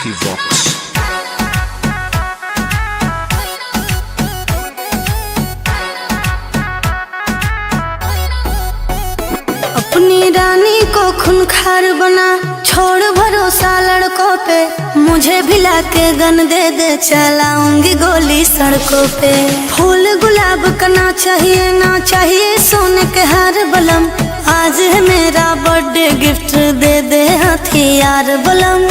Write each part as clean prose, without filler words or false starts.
Vicky Vox. अपनी रानी को खूंखार बना, छोड़ भरोसा लड़कों पे। मुझे भी लाके गन दे दे, चलाऊंगी गोली सड़कों पे। फूल गुलाब का ना चाहिए, ना चाहिए सोने के हार बलम। आज है मेरा बर्थडे, गिफ्ट दे दे हथियार बलम।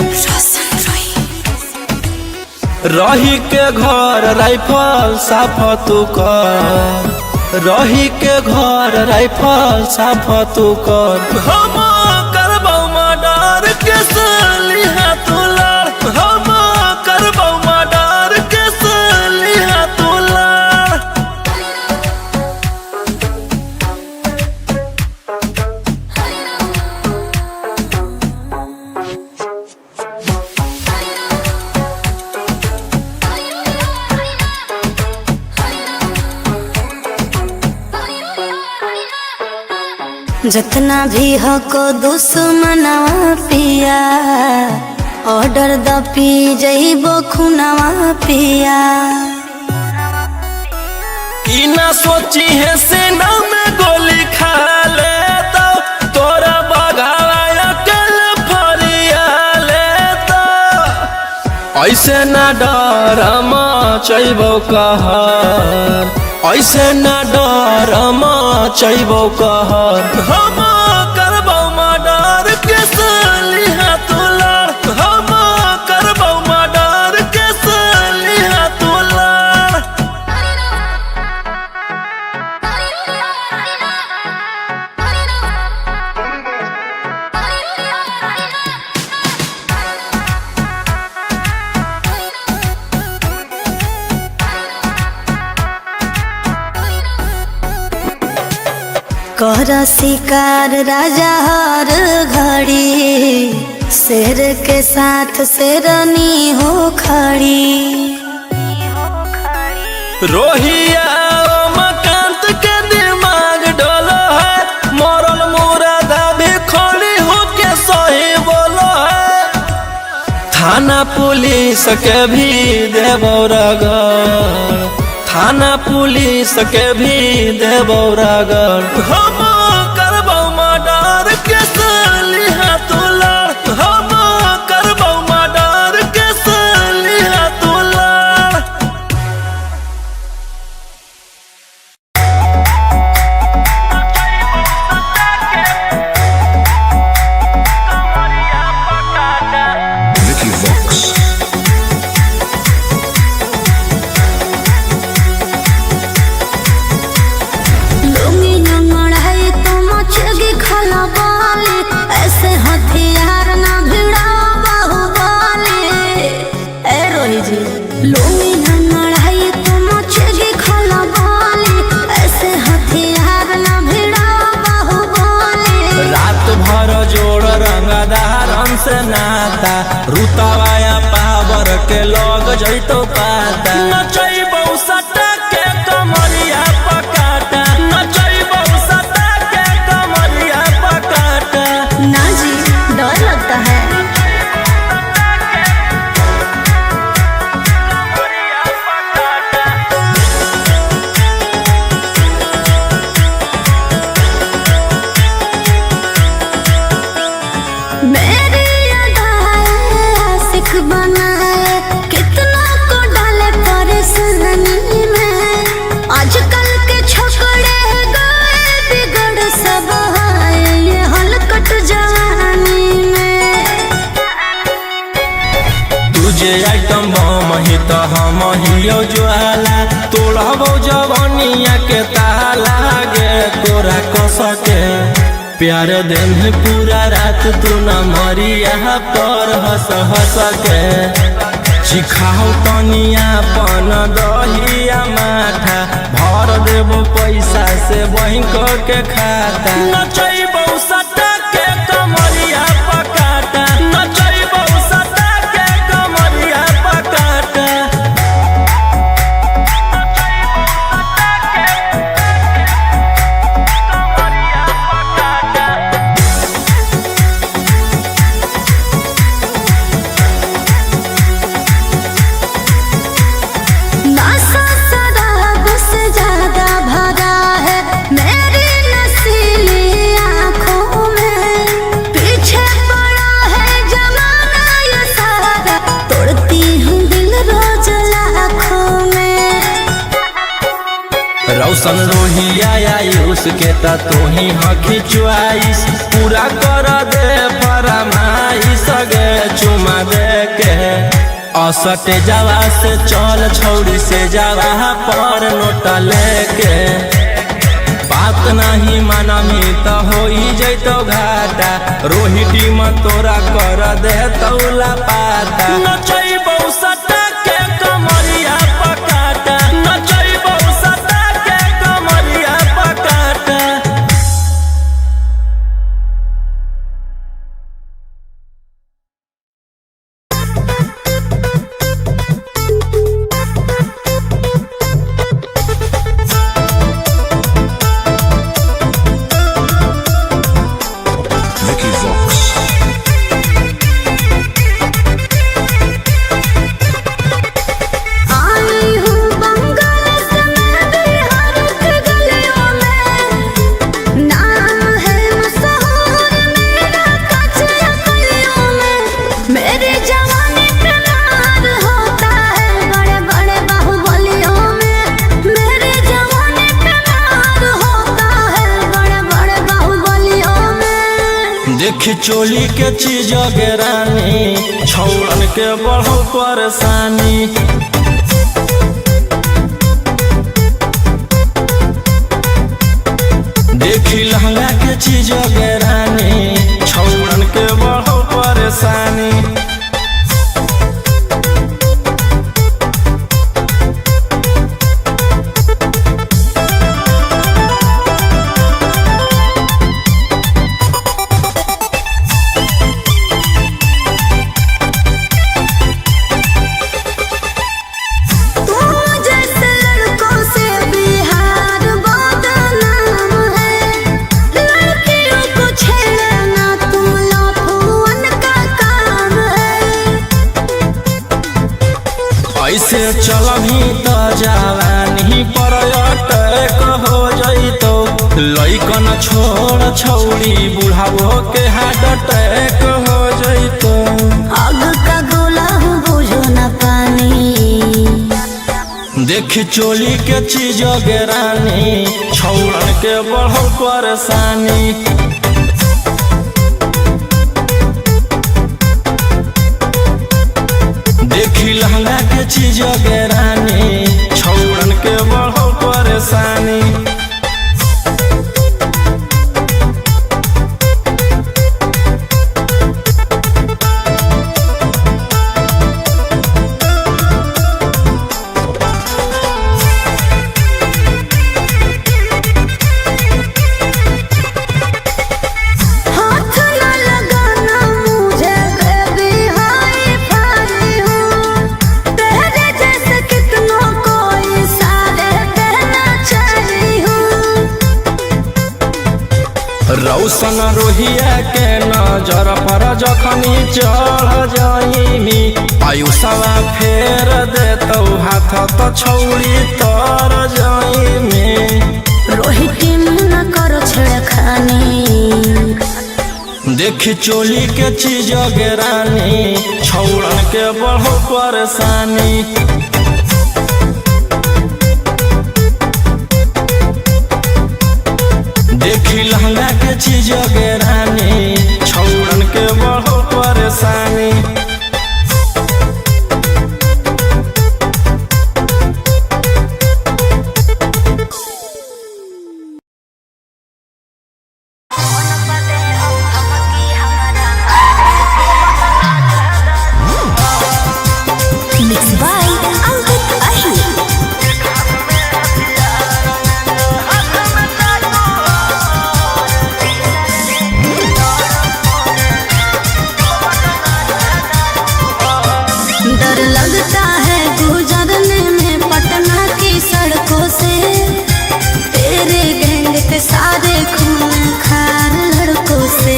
रही के घर राइफल साफ तू कर, रही के घर राइफल साफ तू कर। हम करबौ मर्डर के सलिहा तू लड़, हम करबौ मर्डर के सलिहा तू लड़। जितना भी हो को दुश्मनवा पिया, ऑर्डर द पी जइबो खुनवा पिया। ई ना सोची है सेना में गोली खा ले तो, तोरा बघावा अकल फरिया ले तो। ऐसे ना डर मचैबौ कहर, ऐसे ना डर मचैबौ कहर। हम करबौ मर्डर के सलिहा तू लड़, हम करबौ मर्डर के सलिहा तू लड़। कर शिकार राजा हर घड़ी, शेर के साथ शेरनी हो खड़ी। रोहिया मकांत के दिमाग डोलो है, मरल मुरादा भी खड़ी होके सही बोलो है। थाना पुलिस के भी देबौ रगड़, थाना पुलिस के भी देबौ रगड़। हम करबौ मर्डर के सलिहा तू लड़, हम करबौ मर्डर के सलिहा तू लड़। Vicky Vox. ऐसे हथियार ना भिड़ा बाहुबली। ए रोही जी लूंगी ना लड़ाई तो मचेगी खलबली। ऐसे हथियार ना भिड़ा बाहुबली। रात भर जोड़ रंगदारन से नाता, रुतवाया पावर के लग जैतो पाता। नचैबौ सटा के कमरिया पकाटा, नचैबौ सटा के कमरिया पकाटा। ना जी डर लगता है। मेरी अदाएं आशिक बनाए, कितना को डाले परेशानी में। आजकल के छोकरे गए बिगड़ सब है, ये हलकट जवानी में। तुझे आइटम बम ही तो हम हियो ज्वाला, तोड़बौ जवानिया के ताला गे तोरा कसके। प्यार दिन पूरा रात तू न मरिया पर हंस हंस के। सिखाओ तनिया पन दहिया माथा, भर देबो पैसा से बैंक के खाता। नचैबौ सटा के कमरिया पकाटा, नचैबौ सटा के कमरिया पकाटा। आयुष के ता तू ही हकी च्वाइस पूरा कर दे फरमाइश गे चुमा दे के असटे जावा से चल छौड़ी से जावा पर नोट लेके बात नहीं मानमी तो हो जैतो घाटा रोहिटी में तोरा कर दे तौला पाता नचैबौ सटा के कमरिया पकाटा नचैबौ सटा के कमरिया पकाटा। Vicky Vox. आई हूँ बंगाल से मैं बिहार के गलियों में, नाम है मशहूर मेरा कचरा गलियों में। मेरी जवानी पे नार होता है बड़े बड़े बाहुबलियों में। मेरी जवानी पे नार होता है बड़े बड़े बाहुबलियों में। देखी चोली के चीज रानी छौड़न के बढ़ो परेशानी देखी लहंगा के चीज रानी छौड़न के बढ़ो परेशानी तुम जैसे लड़कों से बिहार बदनाम है। लड़कियों को छेड़ना तुम लफुअन का काम है। ऐसे चलही तो जवानी पर अटैक हो जैतो लइकन छोड़ छौड़ी बुढ़ावो के हार्ट अटैक हो जैतो आग का गोला हूँ बुझो न पानी। देखी चोली के चीज रानी छौड़न के बढ़ो परेशानी देखी लहंगा के चीज रानी छौड़न के बढ़ो परेशानी हाथ न लगाना मुझे बेबी हाई फाई हूँ। तेरे जैसे कितनों को इशारे कहना चाहिए हूँ। रौशन रोहिया के नजर पर जखनी चढ़ जाइमी आयुषवा फेर देतौ हाथ तो छौड़ी तर जाइमी रोहिती न करो छेड़खानी। देखी चोली के चीज रानी छौड़न के बढ़ो परेशानी देखी लहंगा के चीज रानी छौड़न के बढ़ो परेशानी Mixed by Angkut Ahi. डर लगता है गुजरने में पटना की सड़कों से। तेरे गैंग के सारे खून खार लड़कों से।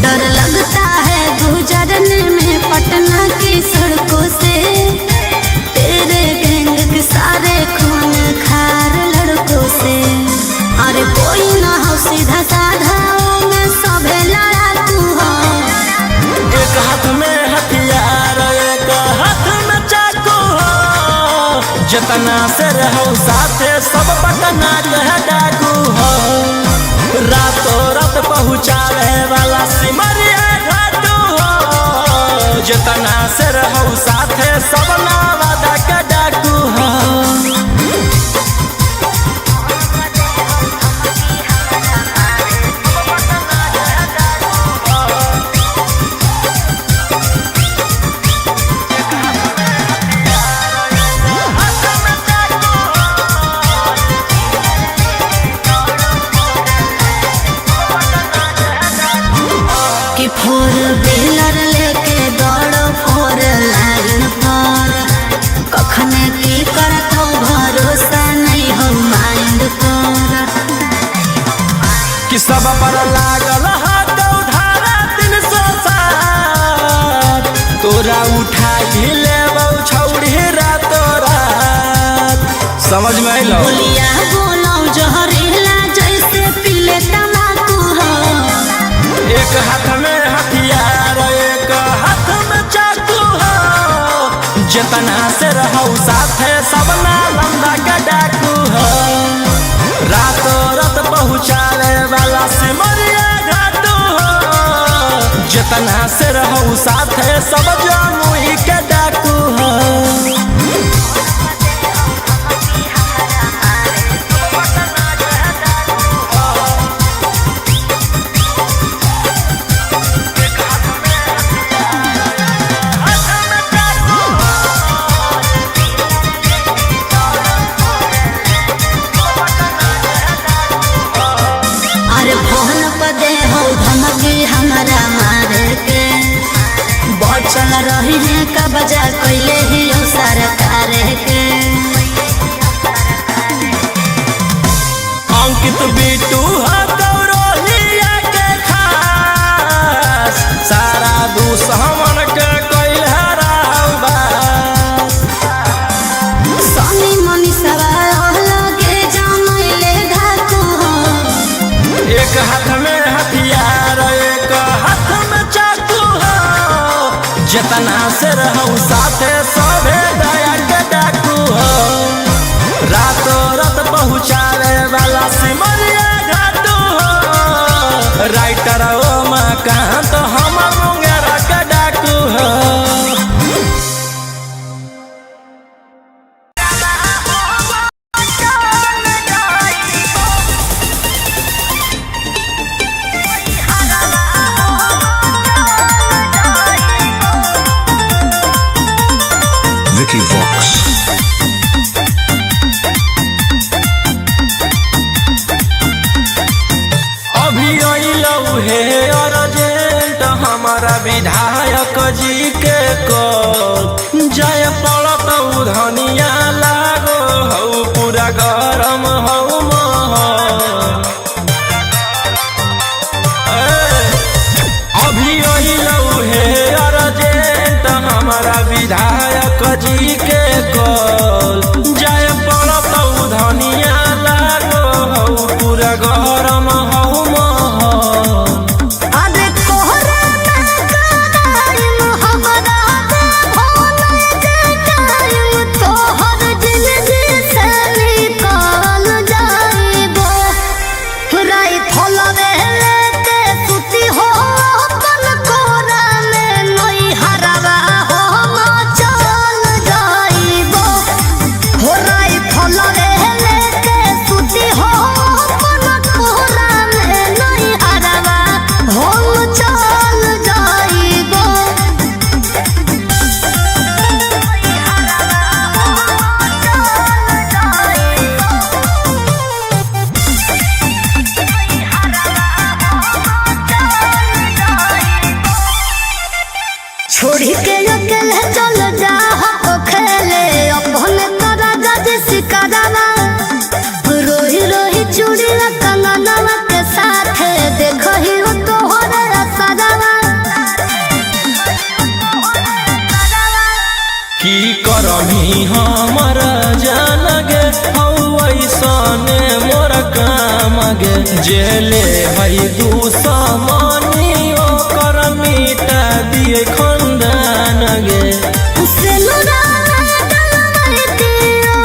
डर लगता है गुजरने में पटना की सड़कों से। तेरे गैंग के सारे खून खार लड़कों से। अरे कोई ना हो सीधा साधा में सभे लड़ाकू हो। एक हाथ में हथियार एक हाथ में चाकू हो जितना से रहो साथे सब पटना कह डाकू हो रातों रात पहुँचावे वाला सिमरिया घाटू हो जितना से रहो साथे सब नावादा का डाकू हो फोर व्हीलर लेके दौड़ो फोर लाइन पर कखने की करतो भरोसा नहीं हो माइंड पर कि सब पर लागल हाथ उधारा 360 तोरा उठा लेबौ छौड़ी रातो रात समझ में आइलो बोलिया बोलो जहरीला जैसे पीले तमाकू हो एक हाथ में हथियार एक हाथ में चाकू हो जितना से रहो साथे सब नालंदा का डाकू हो रातों रात पहुँचावे वाला सिमरिया घाटू हो जितना से रहो साथे सब जमुई के डाकू हो हमारा मारे के बचल रही है का बजा कैले ही सरकार के अंकित बिटू गौरवलिया के खास सारा दुश्मन के कैल हरावा सनी मनी सवाल लगे जमैले धाकू एक हाथ में हथियार एक हाथ में चाकू हो जितना से रहो साथे सभे दया के डाकू हो रातों रात पहुँचावे वाला सिमरिया घाटू हो राइटर ओ मकान तो हम मुंगेरा के डाकू हो Vicky Vox. अभी अइलौ हे अर्जेंट हमारा विधायक जी के कॉल जय पड़त धनिया लागो हौ पूरा गरम हौ महल अभी अइलौ हे अर्जेंट हमारा विधायक जी के कॉल जय पड़त धनिया लागो हौ पूरा गरम हौ महल अरे कोहरा टाइम हमरा भोला जे टाइम तोहर जिंदगी से निकाल जाइबो राई फलवे लेके सुती हो अपन कोरा में नई हरवा हो चल जाइबो हो राई फलवे लेके सुती हो अपन कोरा में नई हरवा हो चल जाइबो छोड़ी के अकेले चल जा हो खेले अपने तोरा जज सिकरवा रोही रोही चूड़ी कंगनवा के साथ देखही हो तोहरे असरवा की करमी हमर जान गे हौ ऐसने मोर काम गे जेले हई दुश्मनी ओकर मिटा दिए खंदान गे उसे लुरा डलवाई दियो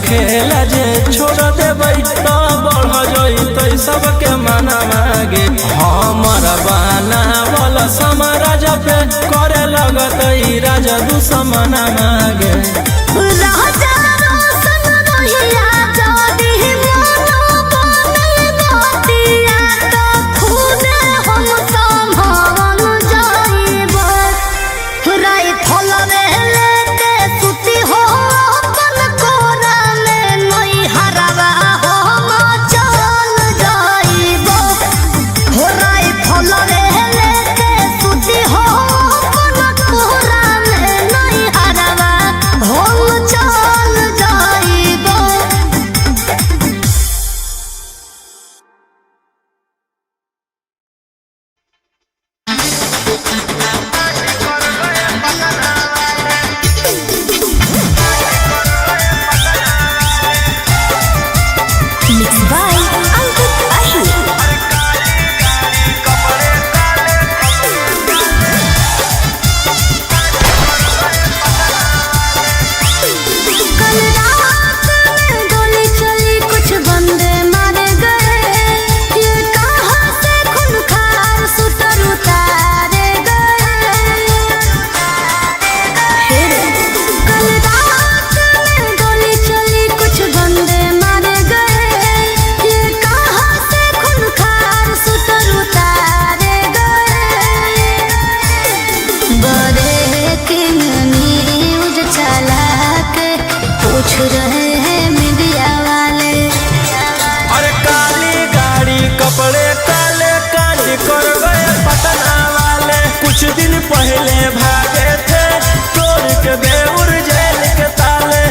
खेला जे छोड़ देबै तो बढ़ जइतै सबके मना मागे हमर बनावल समराज पे करे लगतै राजा दुश्मन मागे कुछ दिन पहले भागे थे तोड़ के बेउर जेल के ताले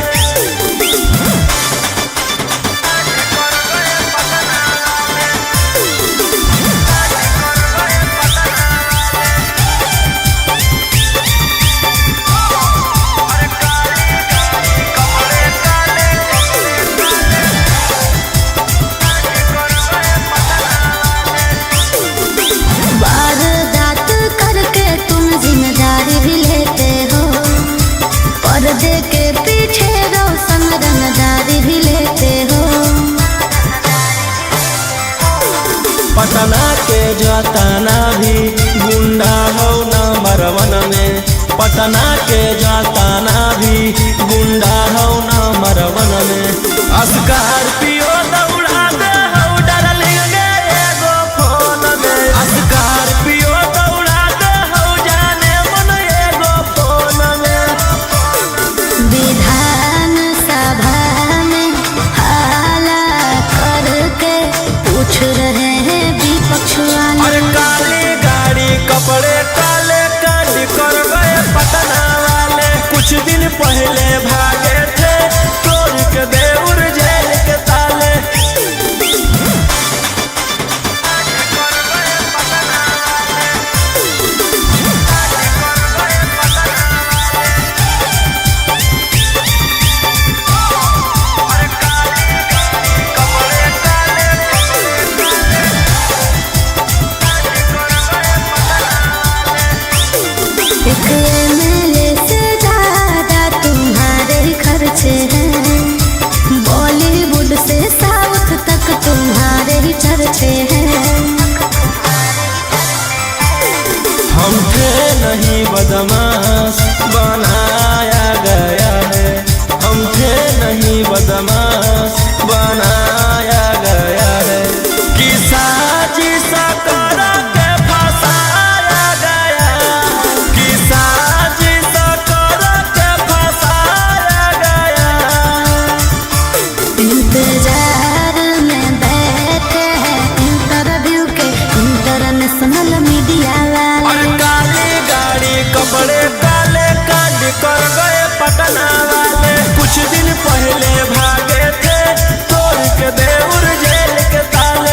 पर्दे के पीछे रोशन रंगदारी भी लेते हो। पटना के जाताना भी गुंडा हो नंबर 1 में पटना के जाताना भी गुंडा हो नंबर 1 में स्कॉर्पियो दौड़ा दे हो डार्लिंग गे एगो फोन में स्कॉर्पियो दौड़ा दे हो जाने मन एगो फोन में विधान सभा में हाला करके पूछ रहे हैं विपक्ष वाले अरे काली गाड़ी कपड़े काले कांड कर गए पटना वाले कुछ दिन पहले भागे थे तोड़ के बेउर जेल के ताले एक MLA से ज्यादा तुम्हारे खर्चे हैं बॉलीवुड से साउथ तक तुम्हारे ही चर्चे हैं हम थे नहीं बदमाश बनाया गया है हम थे नहीं बदमाश बनाया गया है कि साजिश कर के फंसाया गया कि साजिश कर के फंसाया गया इंतजार में बैठे हैं इंटरव्यू के इंटरनेशनल मीडिया वाले और काली गाड़ी कपड़े काले कांड कर गए पटना वाले कुछ दिन पहले भागे थे तोड़ के बेउर जेल के ताले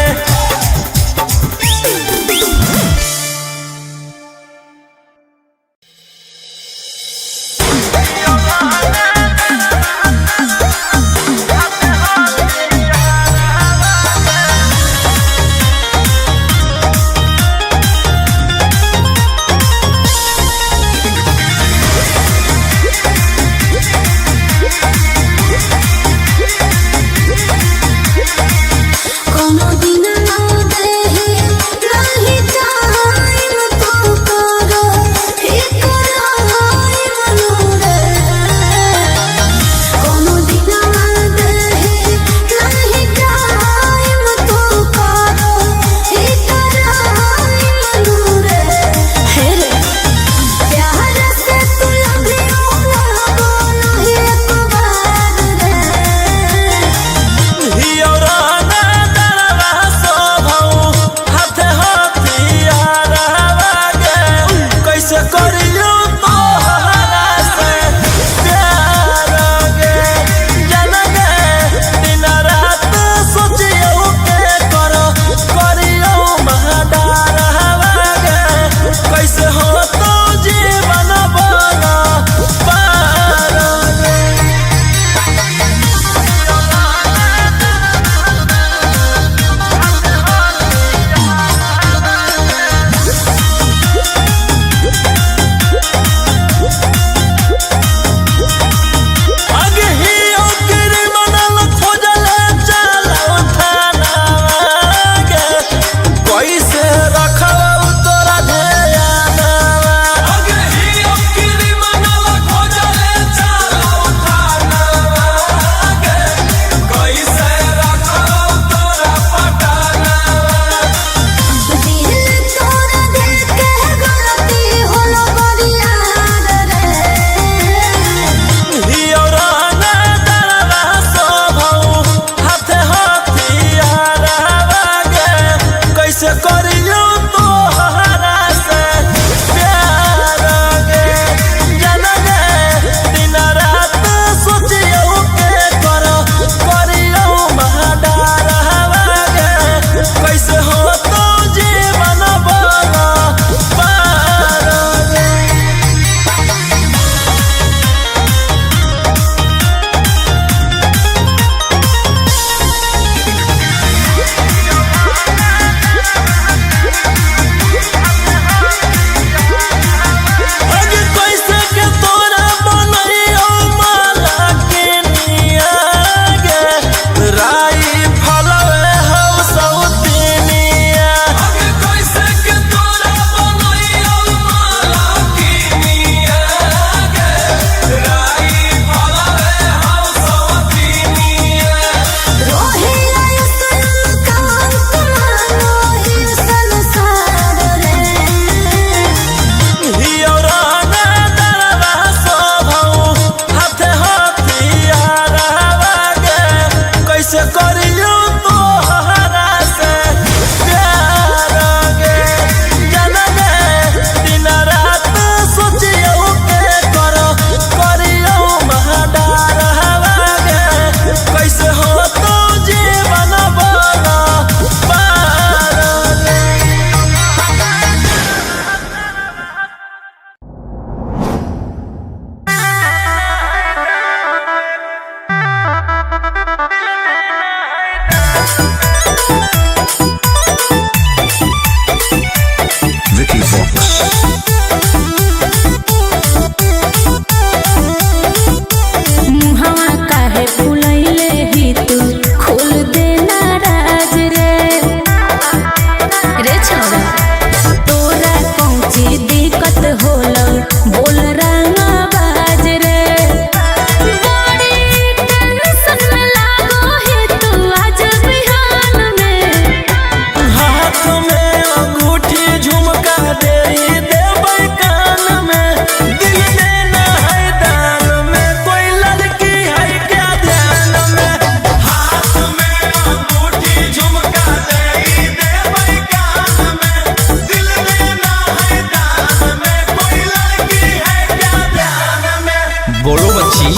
Vicky Vox. मुहवा काहे फुलैले ही तू खोल दे नाराज रे छोरा तोरा कौची दिक्कत होला बोल रंगा बाज रे बड़ी टेंशन में लागो है तू आज बिहान में हाथ में अंगूठी झुमका दे देबै कान में दिल देना है दान में कोई लड़की है क्या ध्यान में हाथ में अंगूठी झुमका दे देबै कान में दिल देना है दान में कोई लड़की है क्या ध्यान में। बोलो बच्ची।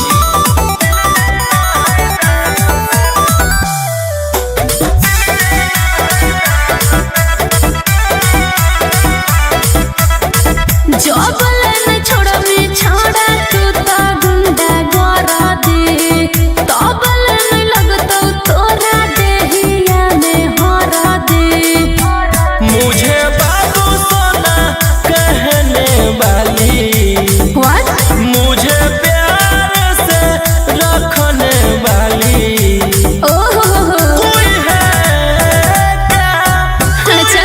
जबलन छोड़ा में छोड़ा तू तो गुंडा गोरा दे तबलन लगतो तोरा देहिया में हरा दे मुझे बाबू सोना कहने वाली व्हाट मुझे प्यार से रखने वाली ओहो कोई है क्या अच्छा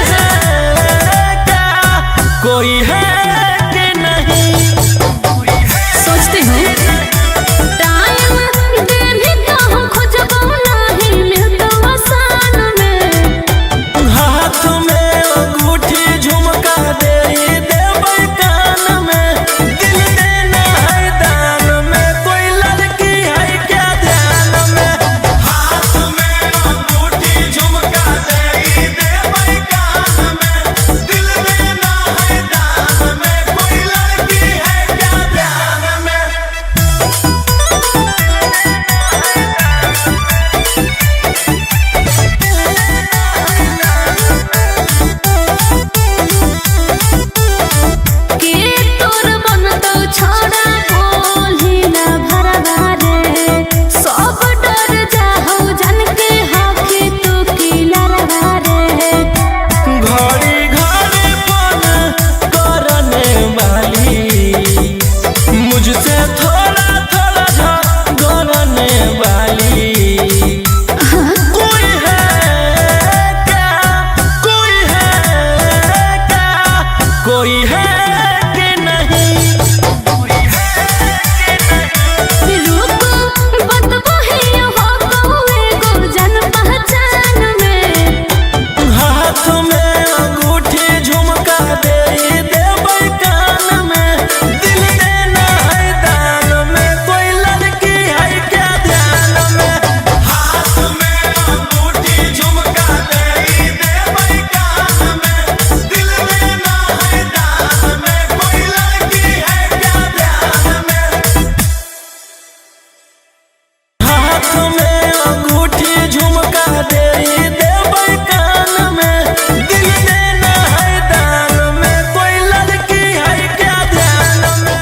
क्या कोई है कि नहीं सोचते हो टाइम देने का हम खोजबो नहीं मिलतो आसान में हाथ में अंगूठी झुमका दे देबै कान में दिल देना है दान में कोई लड़की है क्या ध्यान में हाथ में अंगूठी झुमका दे देबै कान में दिल देना है दान में कोई लड़की है क्या ध्यान में। के तोर बनतो छोड़ा बोली ना भरवा रे सब डर जाहो जन के हकी तू की लरवा रे घड़ी घड़ी फोन करने वाली मुझसे थोड़ा थोड़ा झगड़ने वाली कोई है क्या कोई है क्या कोई है कि नहीं रुको बतबो है हो कौवे गो जन पहचान में हाथ में अंगूठी झुमका दे देबै कान में दिल देना है दान में कोई लड़की है क्या ध्यान में हाथ में अंगूठी झुमका दे देबै कान में दिल देना है दान में कोई लड़की है क्या ध्यान में हाथ में अंगूठी झुमका दे देबै कान में दिल देना है दान में कोई लड़की है क्या ध्यान में।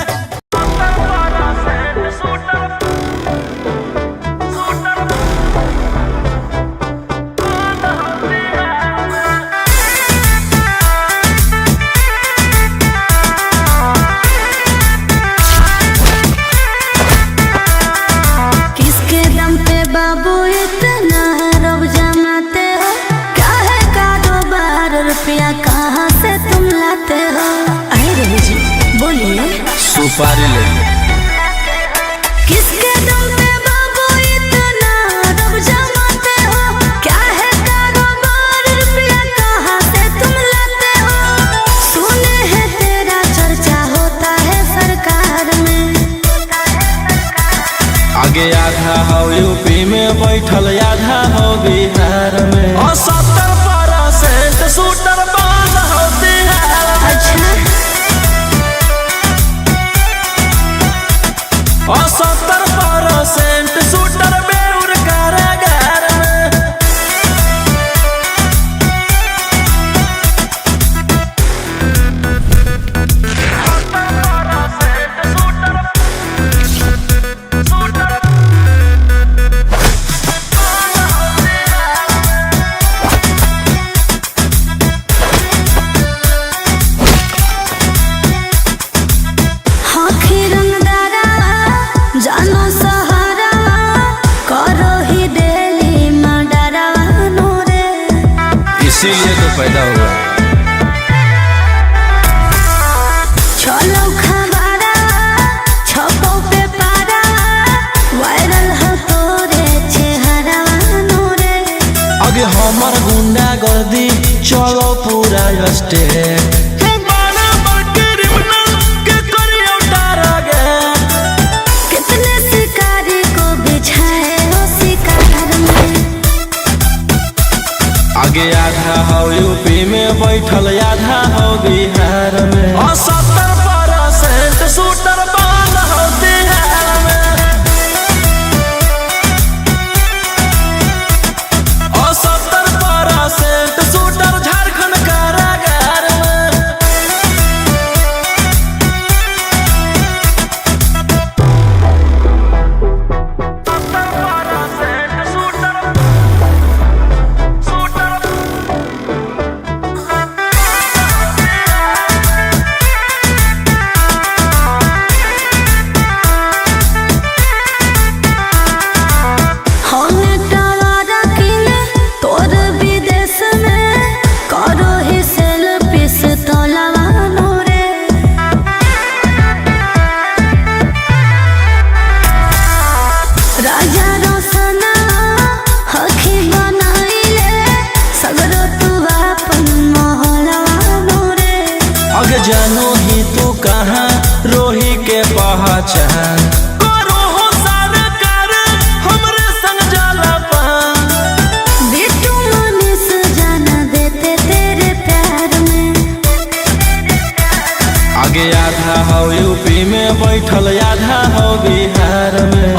किसके दम पे बाबू इतना रब जमाते हो क्या है कारोबार रुपया कहाँ से तुम लाते हो आए रवि जी बोलिए सुपारी ले किसके दम पे बाबू इतना रब जमाते हो क्या है कारोबार रुपया कहाँ से तुम लाते हो सुने हैं तेरा चर्चा होता है सरकार में आगे आधा हो यूपी में बैठल आधा हो बिहार में और 70% शूटर बंद हो बिहार में। अच्छा और 70% शूटर बेउर कारागार में पैदा हुआ। चलो खबारा छपो पे पारा वायरल हो तोरे चेहरा नूरे। आगे हमार गुंडा गर्दी चलो पूरा स्टेट। कितने शिकारी को बिछाए हो शिकार में। आगे आधा हो यूपी में बैठल आधा हो बिहार में। 70% शूटर बंद हो बिहार में। 70% शूटर झारखंड कारागार में। आगे जानो ही तू कहाँ रोही के पहचान। करो हो सारा कर हमरे संग जाला पान। बिट्टू मनीष जाना देते तेरे प्यार में। आगे आधा हो यूपी में बैठल आधा हो बिहार में।